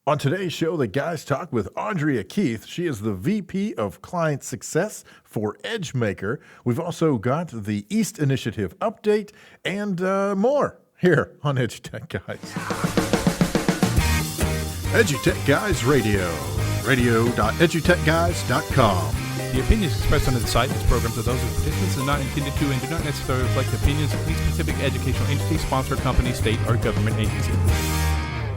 On today's show, the guys talk with Andrea Keith. She is the VP of Client Success for EdgeMaker. We've also got the East Initiative update and more here on EduTechGuys. EduTechGuys Radio, radio.edutechguys.com. The opinions expressed under the site and its programs are those of the participants and not intended to and do not necessarily reflect the opinions of any specific educational entity, sponsor, company, state, or government agency.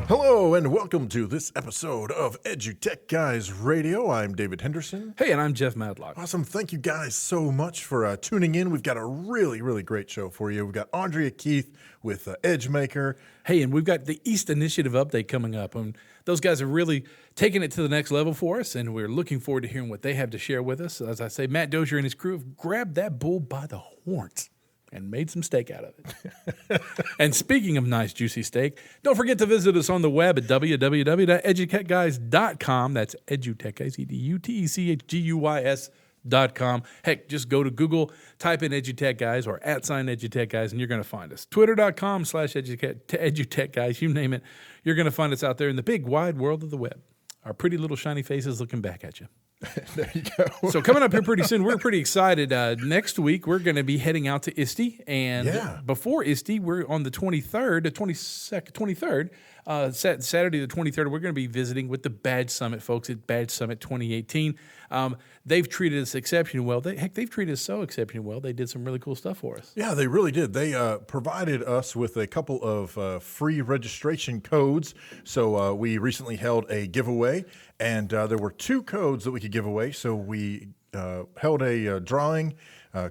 Hello and welcome to this episode of EduTechGuys Radio. I'm David Henderson. Hey, and I'm Jeff Madlock. Awesome. Thank you guys so much for tuning in. We've got a really great show for you. We've got Andrea Keith with EdgeMaker. Hey, and we've got the East Initiative update coming up. And those guys are really taking it to the next level for us, and we're looking forward to hearing what they have to share with us. As I say, Matt Dozier and his crew have grabbed that bull by the horns and made some steak out of it. And speaking of nice, juicy steak, don't forget to visit us on the web at www.edutechguys.com. That's EduTechGuys, EduTechGuys.com. Heck, just go to Google, type in EduTechGuys or @EduTechGuys, and you're going to find us. Twitter.com/EduTechGuys, you name it. You're going to find us out there in the big, wide world of the web. Our pretty little shiny faces looking back at you. There you go. So coming up here pretty soon, we're pretty excited. Next week, we're going to be heading out to ISTE. And before ISTE, we're on the 23rd, Saturday the 23rd, we're going to be visiting with the Badge Summit folks at Badge Summit 2018. They've treated us exceptionally well. They've treated us so exceptionally well. They did some really cool stuff for us. Yeah, they really did. They provided us with a couple of free registration codes. So we recently held a giveaway, and there were 2 codes that we could give away. So we held a drawing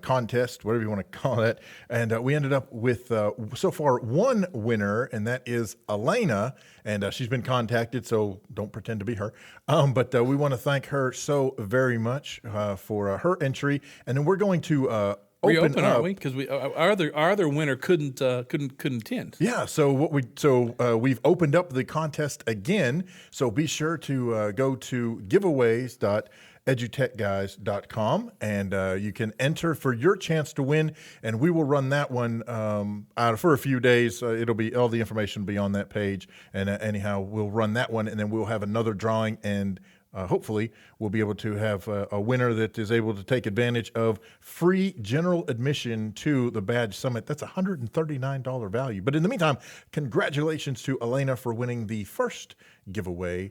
contest, whatever you want to call it, and we ended up with so far one winner, and that is Elena, and she's been contacted, so don't pretend to be her. But we want to thank her so very much for her entry, and then we're going to open up, aren't we? Because our other winner couldn't attend. Yeah, so we've opened up the contest again. So be sure to go to giveaways.edutechguys.com, and you can enter for your chance to win. And we will run that one out for a few days. It'll be all the information will be on that page. And anyhow, we'll run that one, and then we'll have another drawing, and hopefully we'll be able to have a winner that is able to take advantage of free general admission to the Badge Summit. That's $139 value. But in the meantime, congratulations to Elena for winning the first giveaway.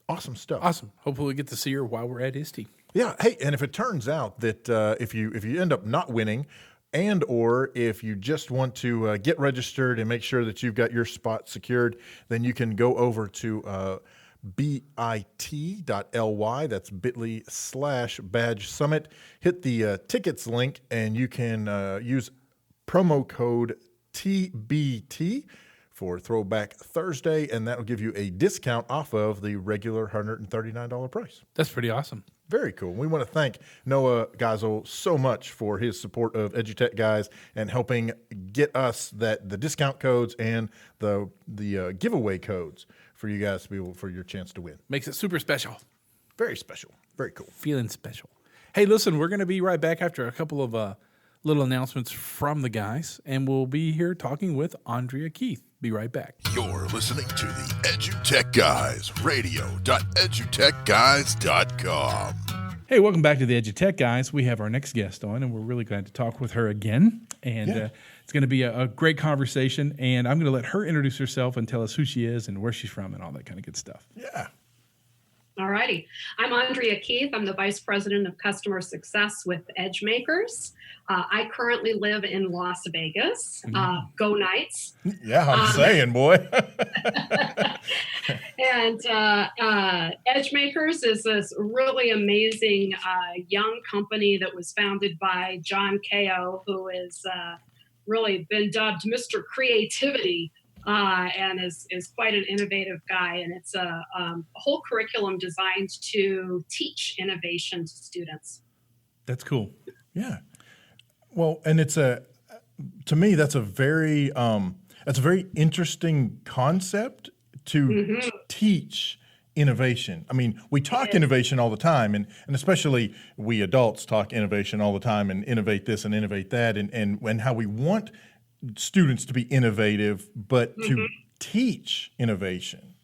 Awesome stuff. Awesome. Hopefully we get to see her while we're at ISTE. Yeah. Hey, and if it turns out that if you end up not winning, and or if you just want to get registered and make sure that you've got your spot secured, then you can go over to bit.ly, that's bit.ly/Badge Summit. Hit the tickets link, and you can use promo code TBT for Throwback Thursday, and that will give you a discount off of the regular $139 price. That's pretty awesome. Very cool. We want to thank Noah Gazel so much for his support of EduTech Guys and helping get us the discount codes and the giveaway codes for you guys to be able for your chance to win. Makes it super special. Very special. Very cool. Feeling special. Hey, listen, we're going to be right back after a couple of little announcements from the guys, and we'll be here talking with Andrea Keith. Be right back. You're listening to the EduTech Guys, radio.edutechguys.com. Hey, welcome back to the EduTech Guys. We have our next guest on, and we're really glad to talk with her again. And it's going to be a great conversation, and I'm going to let her introduce herself and tell us who she is and where she's from and all that kind of good stuff. Yeah. All righty. I'm Andrea Keith. I'm the Vice President of Customer Success with EdgeMakers. I currently live in Las Vegas. Go Knights. Yeah, I'm saying, boy. And EdgeMakers is this really amazing young company that was founded by John Kao, who has really been dubbed Mr. Creativity. And is quite an innovative guy. And it's a whole curriculum designed to teach innovation to students. That's cool. Yeah. Well, and to me, that's a very interesting concept to teach innovation. I mean, we talk innovation all the time, and especially we adults talk innovation all the time and innovate this and innovate that, and how we want students to be innovative, but to teach innovation.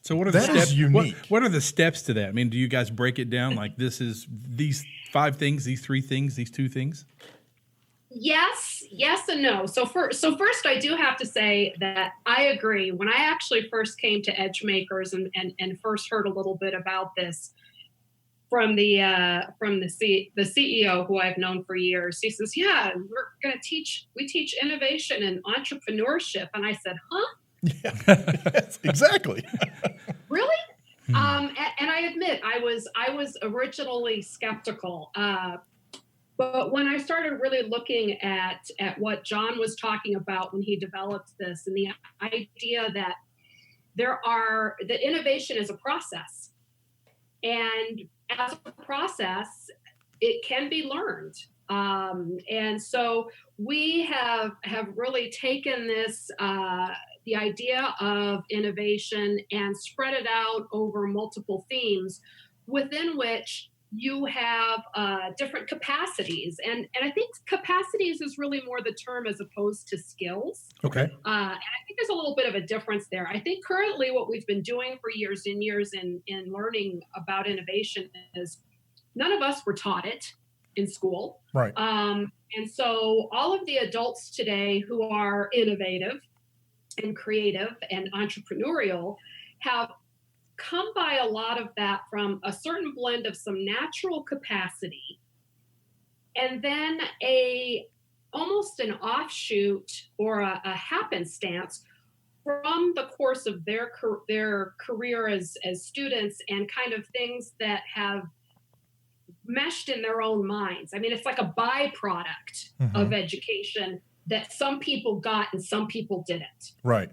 So what are the That steps? is unique. What are the steps to that? I mean, do you guys break it down like this is these 5 things, these 3 things, these 2 things? Yes, and no. So first, I do have to say that I agree. When I actually first came to EdgeMakers and first heard a little bit about this from the CEO who I've known for years, he says, "Yeah, we teach innovation and entrepreneurship," and I said, "Huh? Yes, exactly. Really?" And I admit I was originally skeptical. But when I started really looking at what John was talking about when he developed this, and the idea that the innovation is a process, and as a process, it can be learned. And so we have really taken this, the idea of innovation, and spread it out over multiple themes within which you have different capacities. And I think capacities is really more the term as opposed to skills. Okay. And I think there's a little bit of a difference there. I think currently what we've been doing for years and years in learning about innovation is none of us were taught it in school. Right. And so all of the adults today who are innovative and creative and entrepreneurial have come by a lot of that from a certain blend of some natural capacity, and then almost an offshoot or a happenstance from the course of their career as students, and kind of things that have meshed in their own minds. I mean, it's like a byproduct of education that some people got and some people didn't. Right.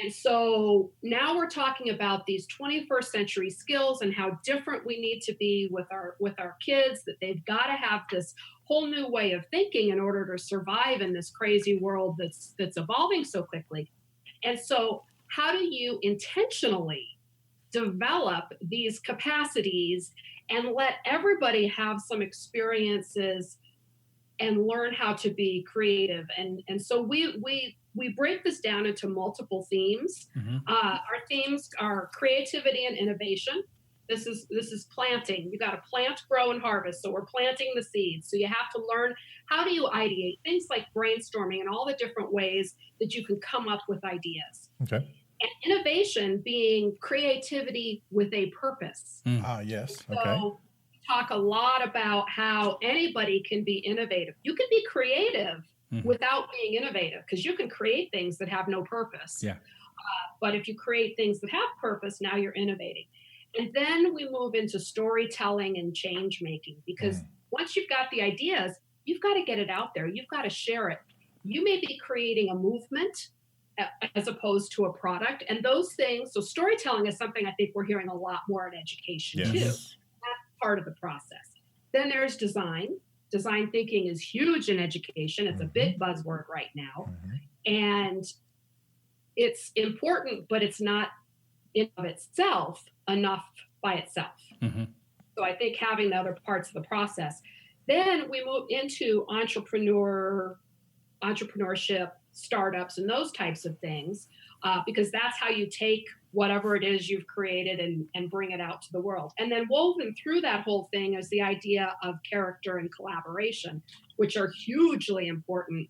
And so now we're talking about these 21st century skills and how different we need to be with our kids, that they've got to have this whole new way of thinking in order to survive in this crazy world that's evolving so quickly. And so how do you intentionally develop these capacities and let everybody have some experiences and learn how to be creative? And so we break this down into multiple themes. Our themes are creativity and innovation. This is planting. You got to plant, grow, and harvest. So we're planting the seeds. So you have to learn, how do you ideate, things like brainstorming and all the different ways that you can come up with ideas. Okay. And innovation being creativity with a purpose. Yes. So Okay. we talk a lot about how anybody can be innovative. You can be creative without being innovative, because you can create things that have no purpose. Yeah. But if you create things that have purpose, now you're innovating. And then we move into storytelling and change making, because once you've got the ideas, you've got to get it out there. You've got to share it. You may be creating a movement as opposed to a product. And those things, so storytelling is something I think we're hearing a lot more in education too. That's part of the process. Then there's design. Design thinking is huge in education. It's a big buzzword right now. And it's important, but it's not in of itself enough by itself. So I think having the other parts of the process. Then we move into entrepreneurship, startups, and those types of things, because that's how you take whatever it is you've created and bring it out to the world. And then woven through that whole thing is the idea of character and collaboration, which are hugely important.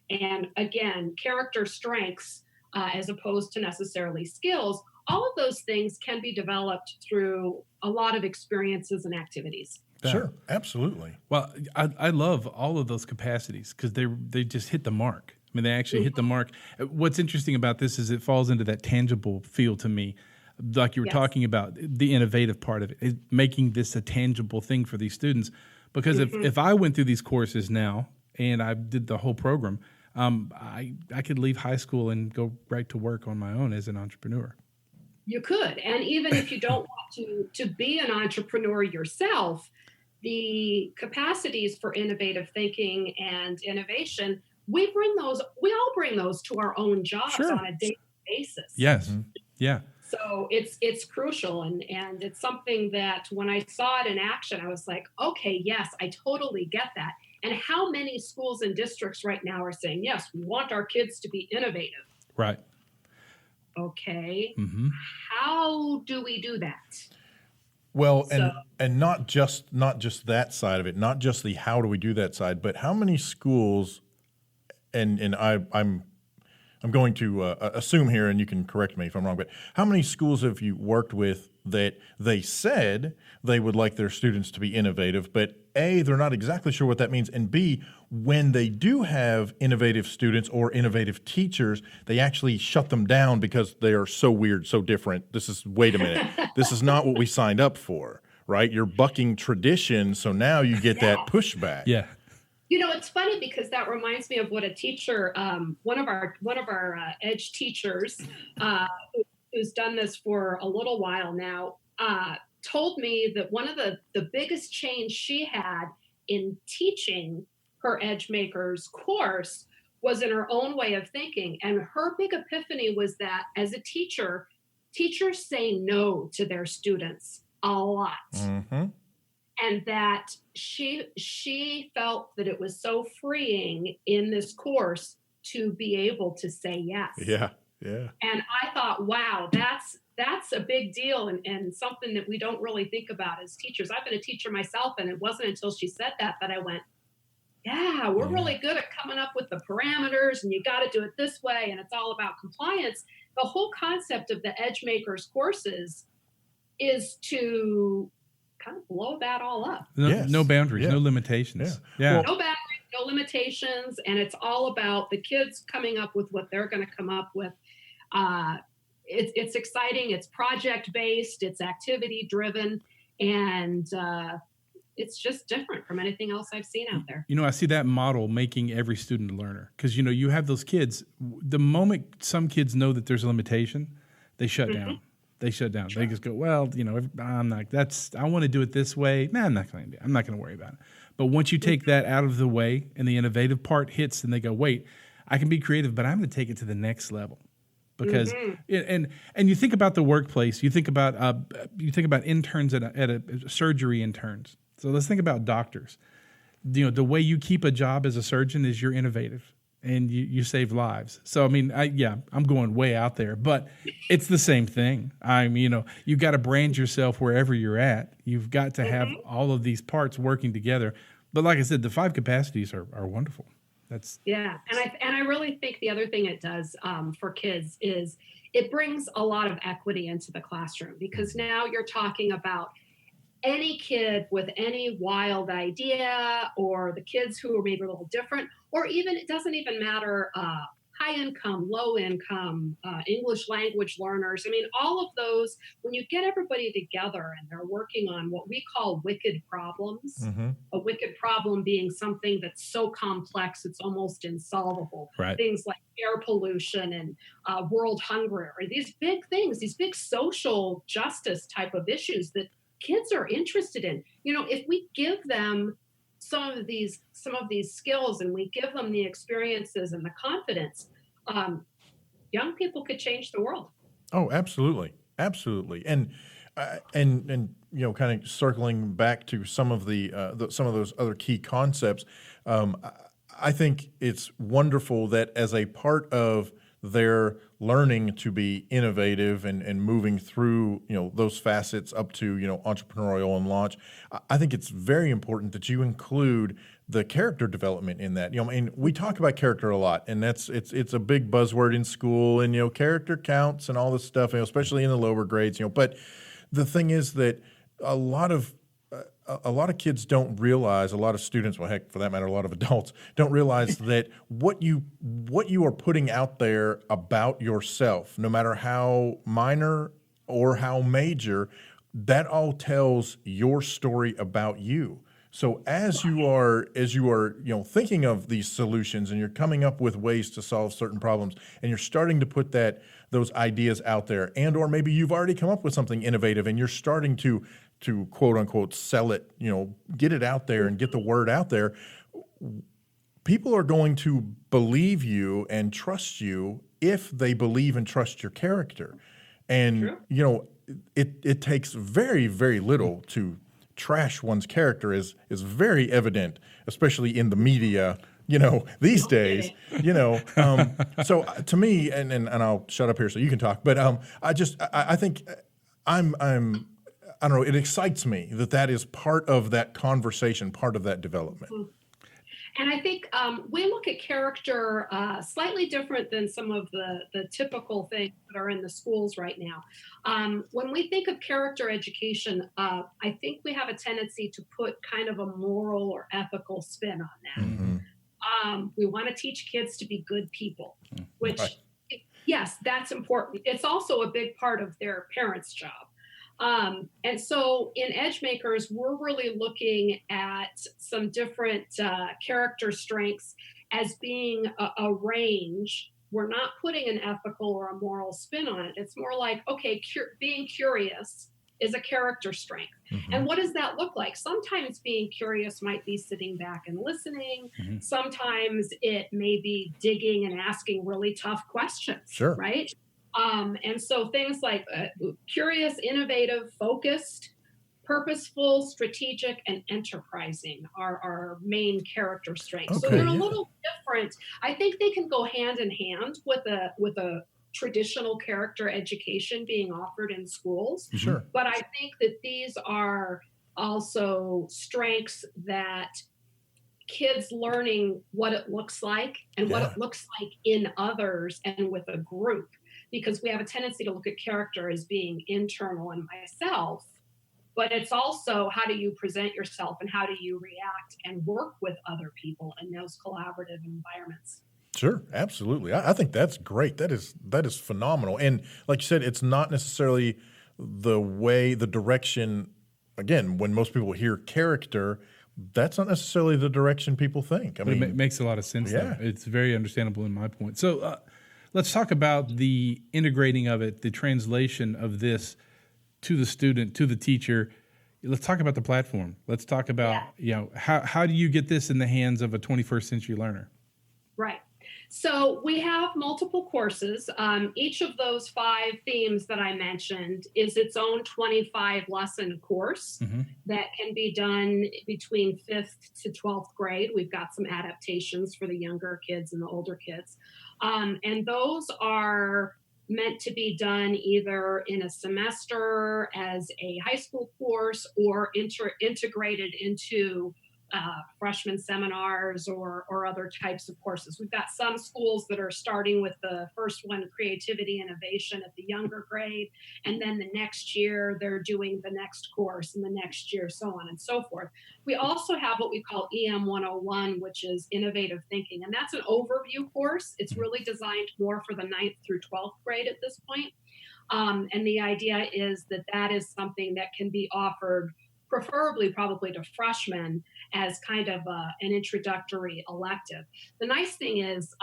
And again, character strengths, as opposed to necessarily skills, all of those things can be developed through a lot of experiences and activities. Sure. Absolutely. Well, I love all of those capacities because they just hit the mark. I mean, they actually hit the mark. What's interesting about this is it falls into that tangible feel to me, like you were talking about, the innovative part of it, making this a tangible thing for these students. Because if I went through these courses now and I did the whole program, I could leave high school and go right to work on my own as an entrepreneur. You could. And even if you don't want to be an entrepreneur yourself, the capacities for innovative thinking and innovation, we all bring those to our own jobs on a daily basis. Yes. Yeah. So it's crucial. And it's something that when I saw it in action, I was like, okay, yes, I totally get that. And how many schools and districts right now are saying, yes, we want our kids to be innovative. Right. Okay. How do we do that? Well, So- and not just that side of it, not just the how do we do that side, but how many schools, and I'm going to assume here, and you can correct me if I'm wrong, but how many schools have you worked with that they said they would like their students to be innovative, but A, they're not exactly sure what that means, and B, when they do have innovative students or innovative teachers, they actually shut them down because they are so weird, so different. Wait a minute, this is not what we signed up for, right? You're bucking tradition, so now you get that pushback. Yeah. It's funny because that reminds me of what a teacher, one of our Edge teachers, who's done this for a little while now, told me that one of the biggest change she had in teaching her EdgeMakers course was in her own way of thinking. And her big epiphany was that as a teacher, teachers say no to their students a lot. Mm-hmm. And that she felt that it was so freeing in this course to be able to say yes. Yeah, yeah. And I thought, wow, that's a big deal and something that we don't really think about as teachers. I've been a teacher myself, and it wasn't until she said that I went, yeah, we're really good at coming up with the parameters, and you got to do it this way, and it's all about compliance. The whole concept of the EdgeMakers courses is to kind of blow that all up. No boundaries, no limitations. Yeah. No boundaries, no limitations, and it's all about the kids coming up with what they're going to come up with. It's exciting. It's project based. It's activity driven, and it's just different from anything else I've seen out there. I see that model making every student a learner because you have those kids. The moment some kids know that there's a limitation, they shut down. They shut down. Sure. They just go, well, I'm not. I want to do it this way. Nah, I'm not going to worry about it. But once you take that out of the way and the innovative part hits, and they go, wait, I can be creative, but I'm going to take it to the next level. Because and you think about the workplace, you think about interns at a surgery interns. So let's think about doctors. The way you keep a job as a surgeon is you're innovative. And you save lives. So, I'm going way out there, but it's the same thing. You've got to brand yourself wherever you're at. You've got to have all of these parts working together. But like I said, the 5 capacities are wonderful. And I really think the other thing it does for kids is it brings a lot of equity into the classroom, because now you're talking about any kid with any wild idea, or the kids who are maybe a little different, or even, it doesn't even matter, high income, low income, English language learners. All of those, when you get everybody together and they're working on what we call wicked problems, a wicked problem being something that's so complex, it's almost insolvable. Right. Things like air pollution and world hunger, or these big things, these big social justice type of issues that kids are interested in. If we give them some of these skills and we give them the experiences and the confidence, young people could change the world. Oh, absolutely, absolutely. And kind of circling back to some of some of those other key concepts, I think it's wonderful that as a part of their learning to be innovative and moving through, those facets up to, entrepreneurial and launch, I think it's very important that you include the character development in that. We talk about character a lot, and it's a big buzzword in school, and, character counts and all this stuff, especially in the lower grades, but the thing is that a lot of kids don't realize, a lot of students, well, heck, for that matter, a lot of adults don't realize that what you are putting out there about yourself, no matter how minor or how major, that all tells your story about you. So as you are thinking of these solutions, and you're coming up with ways to solve certain problems, and you're starting to put those ideas out there, and or maybe you've already come up with something innovative and you're starting to quote unquote sell it, get it out there and get the word out there, people are going to believe you and trust you if they believe and trust your character. And, it takes very, very little to trash one's character is very evident, especially in the media, these days, so to me, and I'll shut up here so you can talk, but I think I don't know, it excites me that is part of that conversation, part of that development. And I think we look at character slightly different than some of the typical things that are in the schools right now. When we think of character education, I think we have a tendency to put kind of a moral or ethical spin on that. Mm-hmm. We want to teach kids to be good people, which, right. Yes, that's important. It's also a big part of their parents' job. And so in EdgeMakers, we're really looking at some different character strengths as being a range. We're not putting an ethical or a moral spin on it. It's more like, okay, being curious is a character strength. Mm-hmm. And what does that look like? Sometimes being curious might be sitting back and listening. Mm-hmm. Sometimes it may be digging and asking really tough questions, sure. right? And so things like curious, innovative, focused, purposeful, strategic, and enterprising are our main character strengths. Okay, so they're a little different. I think they can go hand in hand with a traditional character education being offered in schools. Sure. But I think that these are also strengths that kids learning what it looks like and what it looks like in others and with a group. Because we have a tendency to look at character as being internal in myself, but it's also how do you present yourself and how do you react and work with other people in those collaborative environments. Sure, absolutely. I think that's great. That is phenomenal. And like you said, it's not necessarily the direction, again, when most people hear character, that's not necessarily the direction people think. I mean, it makes a lot of sense. Yeah. Though. It's very understandable in my point. So, let's talk about the integrating of it, the translation of this to the student, to the teacher. Let's talk about the platform. Let's talk about, how do you get this in the hands of a 21st century learner? Right. So we have multiple courses. Each of those 5 themes that I mentioned is its own 25 lesson course that can be done between 5th to 12th grade. We've got some adaptations for the younger kids and the older kids. And those are meant to be done either in a semester as a high school course or integrated into freshman seminars or other types of courses. We've got some schools that are starting with the first one, creativity, innovation, at the younger grade. And then the next year, they're doing the next course, and the next year, so on and so forth. We also have what we call EM 101, which is innovative thinking. And that's an overview course. It's really designed more for the 9th through 12th grade at this point. And the idea is that is something that can be offered preferably probably to freshmen as kind of an introductory elective. The nice thing is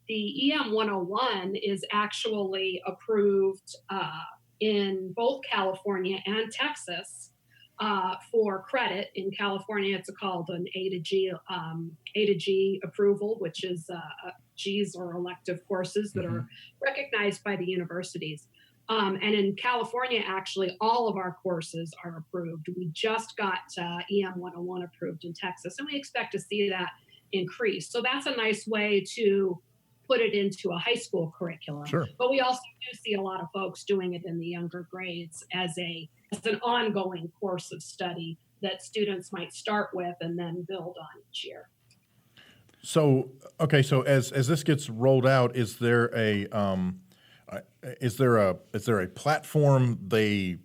the EM 101 is actually approved in both California and Texas for credit. In California, it's called an A to G approval, which is G's or elective courses that are recognized by the universities. And in California, actually, all of our courses are approved. We just got EM 101 approved in Texas, and we expect to see that increase. So that's a nice way to put it into a high school curriculum. Sure. But we also do see a lot of folks doing it in the younger grades as an ongoing course of study that students might start with and then build on each year. So, okay, so as this gets rolled out, is there a platform they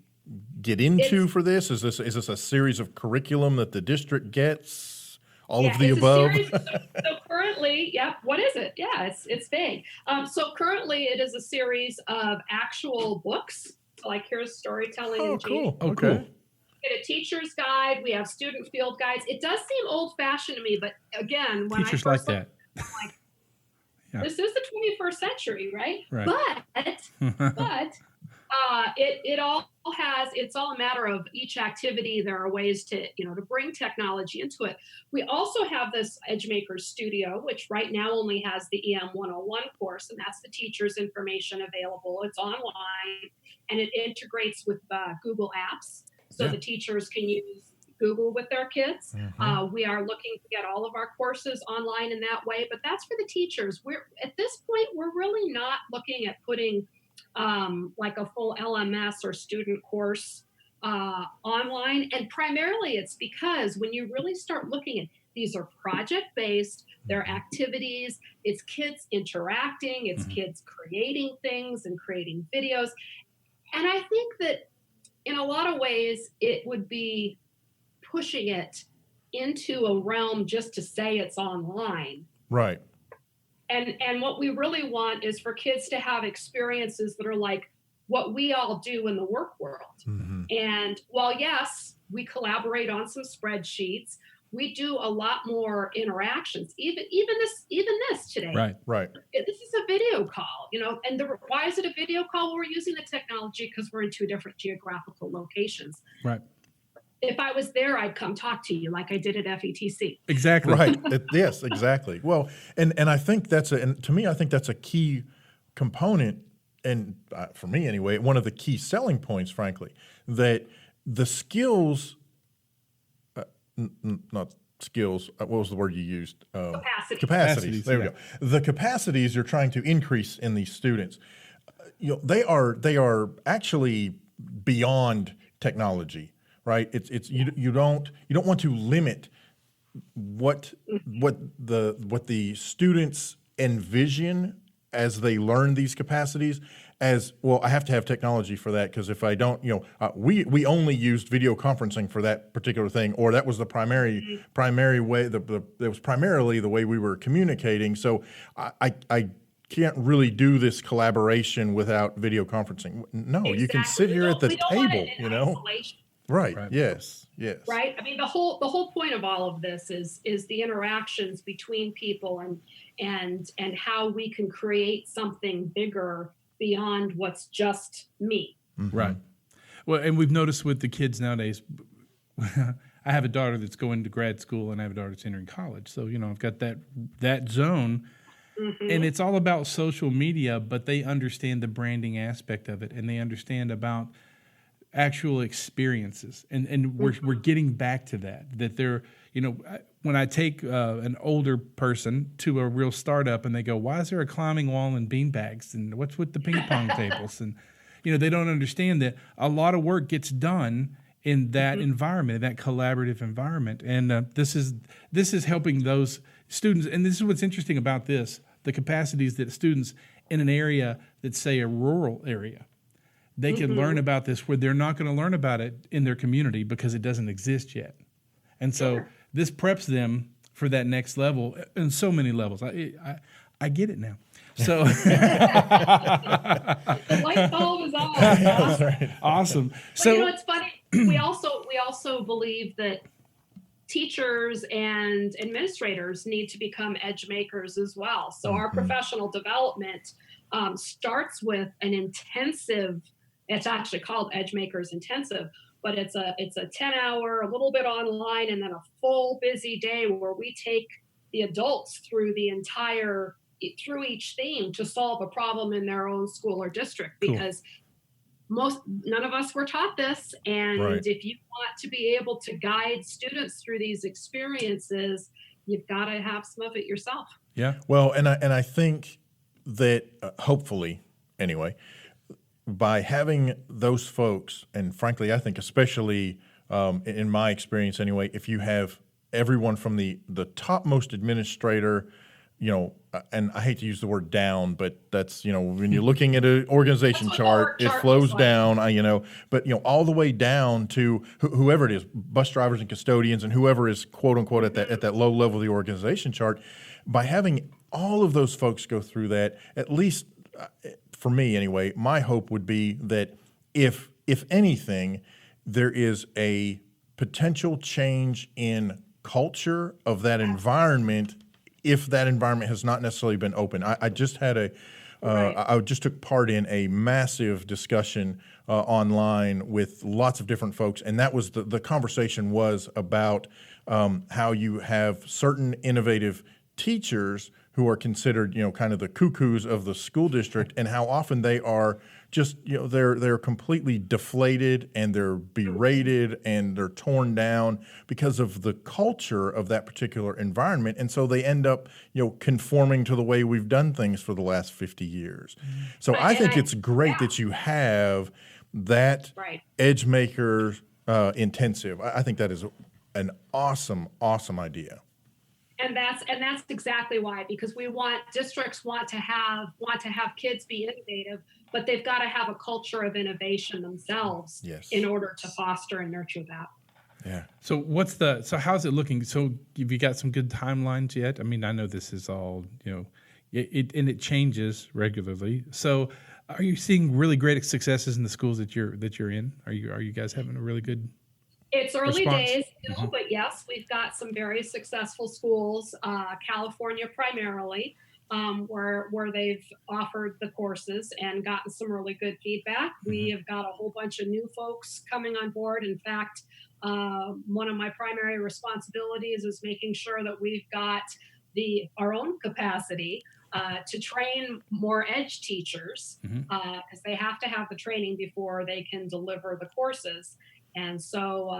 get into for this? Is this a series of curriculum that the district gets? All of the above? So currently, what is it? Yeah, it's vague. So currently it is a series of actual books. Like here's storytelling. Oh, and cool. Cool. Okay. We get a teacher's guide. We have student field guides. It does seem old-fashioned to me, but again, when Teachers I first like that. I'm like, this is the 21st century, right? But it all has, it's all a matter of each activity. There are ways to bring technology into it. We also have this EdgeMakers Studio, which right now only has the EM 101 course, and that's the teacher's information available. It's online, and it integrates with Google Apps. So the teachers can use Google with their kids. We are looking to get all of our courses online in that way, but that's for the teachers. We're at this point, we're really not looking at putting like a full LMS or student course online. And primarily it's because when you really start looking at these are project-based, they're activities, it's kids interacting, it's kids creating things and creating videos. And I think that in a lot of ways, it would be pushing it into a realm just to say it's online. Right. And what we really want is for kids to have experiences that are like what we all do in the work world. And while, yes, we collaborate on some spreadsheets, we do a lot more interactions, even this today. Right. This is a video call, and why is it a video call? Well, we're using the technology because we're in two different geographical locations. Right. If I was there, I'd come talk to you like I did at FETC. Exactly. Right. Yes, exactly. Well, and I think to me, I think that's a key component, and for me anyway, one of the key selling points, frankly, that the skills, not skills, what was the word you used? Capacities. There we go. The capacities you're trying to increase in these students, they are actually beyond technology. Right, you don't want to limit what the students envision as they learn these capacities as well. I have to have technology for that because if I don't, we only used video conferencing for that particular thing, or that was the primary way. That was primarily the way we were communicating. So I can't really do this collaboration without video conferencing. No, Exactly. You can sit here at the table. Isolation. Right. Yes. Right. I mean, the whole point of all of this is the interactions between people and how we can create something bigger beyond what's just me. Right. Well, and we've noticed with the kids nowadays, I have a daughter that's going to grad school and I have a daughter that's entering college. So, I've got that zone. And it's all about social media, but they understand the branding aspect of it, and they understand about actual experiences, and we're getting back to that they're when I take an older person to a real startup and they go, why is there a climbing wall and beanbags, and what's with the ping pong tables, and they don't understand that a lot of work gets done in that environment, that collaborative environment, and this is helping those students. And this is what's interesting about this: the capacities that students in an area that's, say, a rural area, they can learn about this where they're not going to learn about it in their community because it doesn't exist yet. And so this preps them for that next level in so many levels. I get it now. So the light bulb is on. That's right. Awesome. But So it's funny. We also believe that teachers and administrators need to become edge makers as well. So our professional development starts with an intensive. It's actually called EdgeMakers Intensive, but it's a 10-hour, a little bit online, and then a full busy day where we take the adults through each theme to solve a problem in their own school or district, because none of us were taught this. And if you want to be able to guide students through these experiences, you've got to have some of it yourself. yeah, Well, and I think that hopefully, anyway, by having those folks, and frankly, I think especially in my experience anyway, if you have everyone from the topmost administrator, and I hate to use the word down, but that's, when you're looking at an organization chart, it flows down, but, all the way down to whoever it is, bus drivers and custodians and whoever is, quote unquote, at that low level of the organization chart, by having all of those folks go through that, at least for me anyway, my hope would be that if anything, there is a potential change in culture of that environment if that environment has not necessarily been open. I just had I just took part in a massive discussion online with lots of different folks, and that was the conversation was about how you have certain innovative teachers who are considered, kind of the cuckoos of the school district, and how often they are just, they're completely deflated and they're berated and they're torn down because of the culture of that particular environment. And so they end up, conforming to the way we've done things for the last 50 years. So I think it's great that you have that EdgeMakers intensive. I think that is an awesome idea. And that's exactly why, because districts want to have kids be innovative, but they've got to have a culture of innovation themselves in order to foster and nurture that. Yeah. So how's it looking? So have you got some good timelines yet? I mean, I know this is all, it changes regularly. So are you seeing really great successes in the schools that you're in? Are you guys having a really good It's early response? days still, but yes, we've got some very successful schools, California primarily, where they've offered the courses and gotten some really good feedback. We have got a whole bunch of new folks coming on board. In fact, one of my primary responsibilities is making sure that we've got our own capacity to train more EDGE teachers, because they have to have the training before they can deliver the courses. And so,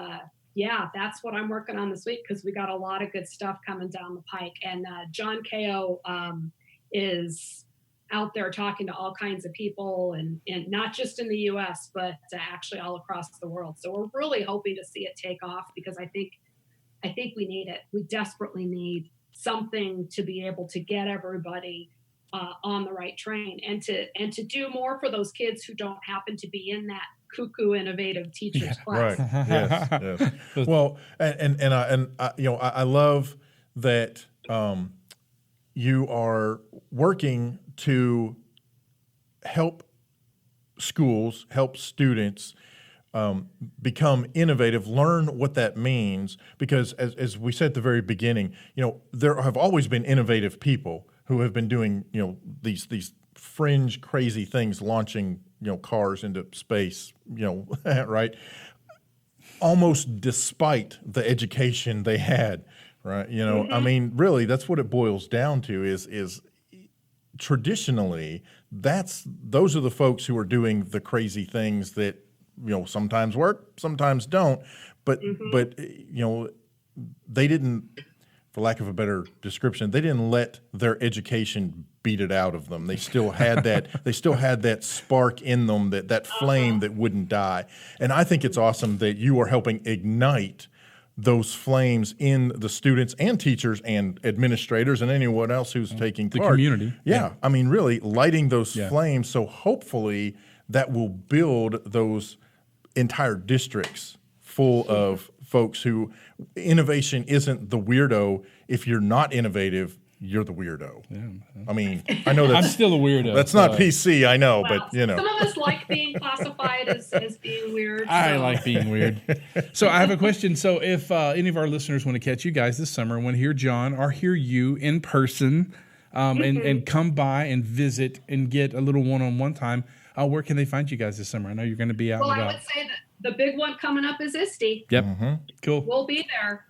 that's what I'm working on this week, because we got a lot of good stuff coming down the pike. And John Ko is out there talking to all kinds of people, and not just in the U.S., but actually all across the world. So we're really hoping to see it take off, because I think we need it. We desperately need something to be able to get everybody on the right train, and to do more for those kids who don't happen to be in that cuckoo innovative teachers class. Right. Yes. Well, I love that you are working to help schools, help students become innovative, learn what that means, because as we said at the very beginning, there have always been innovative people who have been doing, these fringe crazy things, launching, cars into space, right? Almost despite the education they had, right? I mean, really, that's what it boils down to is traditionally, those are the folks who are doing the crazy things that, sometimes work, sometimes don't, but they didn't, for lack of a better description, they didn't let their education beat it out of them. They still had that spark in them, that flame that wouldn't die. And I think it's awesome that you are helping ignite those flames in the students and teachers and administrators and anyone else who's taking part. The community. Yeah. I mean, really lighting those flames. So hopefully that will build those entire districts full of folks who innovation isn't the weirdo. If you're not innovative, you're the weirdo. Yeah. I mean, I know I'm still a weirdo. That's not PC, I know, Well, but some of us like being classified as being weird. I like being weird. So I have a question. So if any of our listeners want to catch you guys this summer, want to hear John or hear you in person, and come by and visit and get a little one-on-one time, where can they find you guys this summer? I know you're going to be out and about. I would say that the big one coming up is ISTE. Yep. Cool. We'll be there.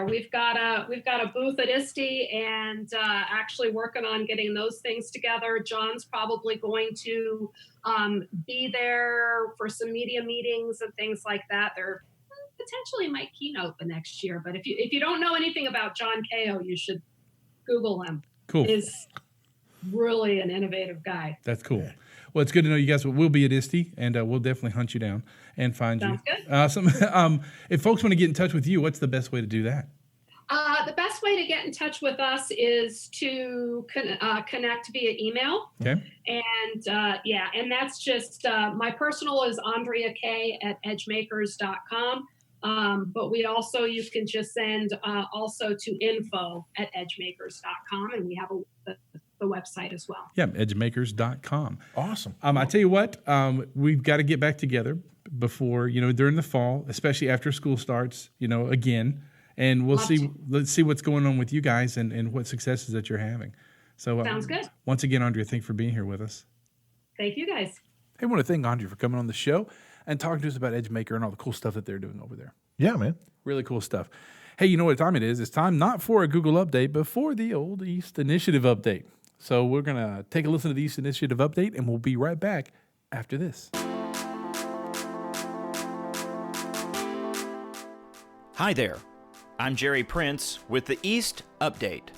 We've got a booth at ISTE, and actually working on getting those things together. John's probably going to be there for some media meetings and things like that. They're potentially might keynote the next year. But if you don't know anything about John Ko, you should Google him. Cool. He's really an innovative guy. That's cool. Yeah. Well, it's good to know you guys will be at ISTE, and we'll definitely hunt you down and find Sounds you. Good. Awesome. If folks want to get in touch with you, what's the best way to do that? The best way to get in touch with us is to connect via email. Okay. And and that's just my personal is Andrea K at EdgeMakers.com. But you can just send also to info@edgemakers.com, and we have the website as well. Yeah, EdgeMakers.com. Awesome. I tell you what, we've got to get back together before, during the fall, especially after school starts, again, and let's see what's going on with you guys and what successes that you're having. So sounds good. Once again, Andrea, thanks for being here with us. Thank you, guys. Hey, I want to thank Andrea for coming on the show and talking to us about EdgeMaker and all the cool stuff that they're doing over there. Yeah, man. Really cool stuff. Hey, you know what time it is? It's time not for a Google update, but for the Old East Initiative update. So we're going to take a listen to the East Initiative update, and we'll be right back after this. Hi there, I'm Jerry Prince with the East Update.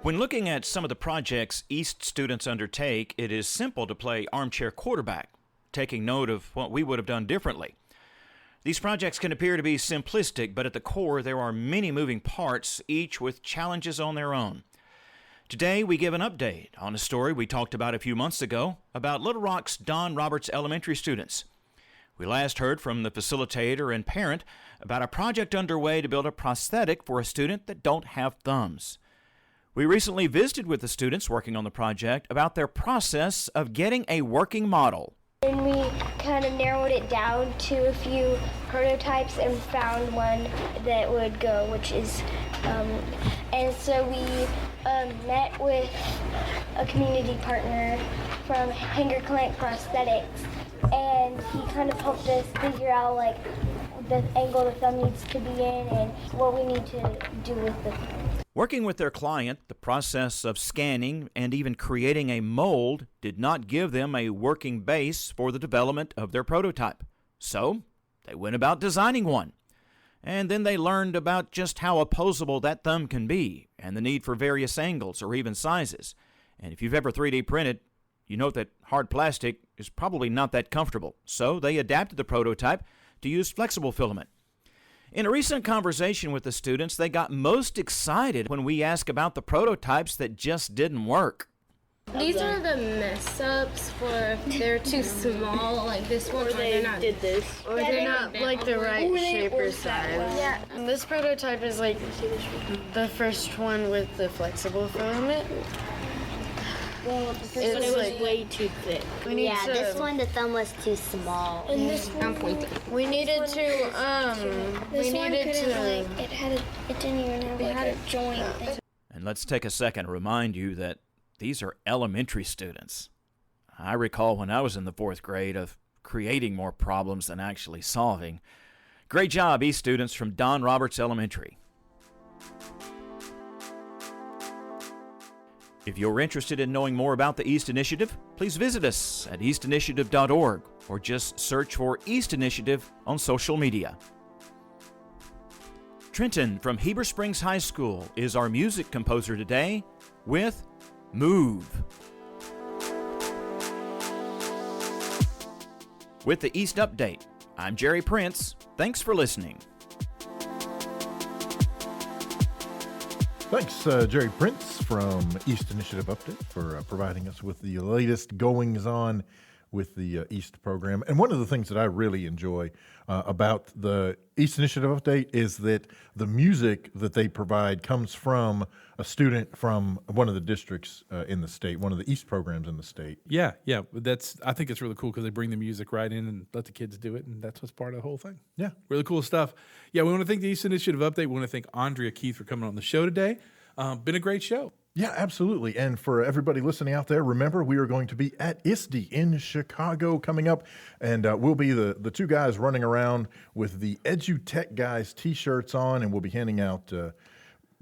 When looking at some of the projects East students undertake, it is simple to play armchair quarterback, taking note of what we would have done differently. These projects can appear to be simplistic, but at the core there are many moving parts, each with challenges on their own. Today we give an update on a story we talked about a few months ago about Little Rock's Don Roberts Elementary students. We last heard from the facilitator and parent about a project underway to build a prosthetic for a student that don't have thumbs. We recently visited with the students working on the project about their process of getting a working model. And we kind of narrowed it down to a few prototypes and found one that would go, which is, and so we met with a community partner from Hanger Clank Prosthetics, and he kind of helped us figure out like the angle the thumb needs to be in and what we need to do with the thumb. Working with their client, the process of scanning and even creating a mold did not give them a working base for the development of their prototype. So they went about designing one. And then they learned about just how opposable that thumb can be and the need for various angles or even sizes. And if you've ever 3D printed, you know that hard plastic is probably not that comfortable. So they adapted the prototype to use flexible filament. In a recent conversation with the students, they got most excited when we asked about the prototypes that just didn't work. These are the mess-ups for if they're too small, like this one, or they're not, or they're not like the right shape or size. Yeah. And this prototype is like the first one with the flexible filament. Well, It's like way too thick. this one the thumb was too small. And this one, we needed to it didn't even have a joint thing. And let's take a second to remind you that these are elementary students. I recall when I was in the 4th grade of creating more problems than actually solving. Great job, East students from Don Roberts Elementary. If you're interested in knowing more about the East Initiative, please visit us at eastinitiative.org or just search for East Initiative on social media. Trenton from Heber Springs High School is our music composer today with Move. With the East Update, I'm Jerry Prince. Thanks for listening. Thanks, Jerry Prince from East Initiative Update for providing us with the latest goings-on with the East program. And one of the things that I really enjoy about the East Initiative Update is that the music that they provide comes from a student from one of the districts in the state, one of the East programs in the state. Yeah. I think it's really cool because they bring the music right in and let the kids do it, and that's what's part of the whole thing. Yeah. Really cool stuff. Yeah, we want to thank the East Initiative Update. We want to thank Andrea Keith for coming on the show today. Been a great show. Yeah, absolutely. And for everybody listening out there, remember, we are going to be at ISTE in Chicago coming up, and we'll be the two guys running around with the EduTechGuys T-shirts on, and we'll be handing out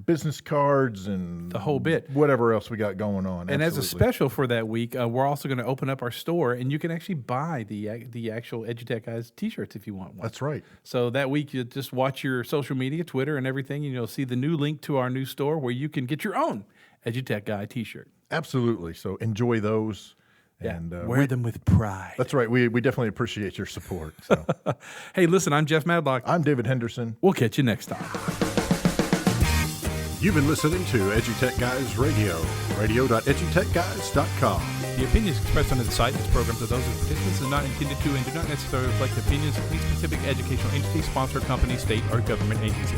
business cards and the whole bit, whatever else we got going on. And as a special for that week, we're also going to open up our store, and you can actually buy the actual EduTechGuys T-shirts if you want one. That's right. So that week, you just watch your social media, Twitter, and everything, and you'll see the new link to our new store where you can get your own EduTechGuy T-shirt. Absolutely. So enjoy those. Yeah. And wear them with pride. That's right. We definitely appreciate your support. So. Hey, listen, I'm Jeff Madlock. I'm David Henderson. We'll catch you next time. You've been listening to EduTechGuys Radio, radio.edutechguys.com. The opinions expressed under the site and its programs of those of the participants are not intended to and do not necessarily reflect the opinions of any specific educational entity, sponsor, company, state, or government agency.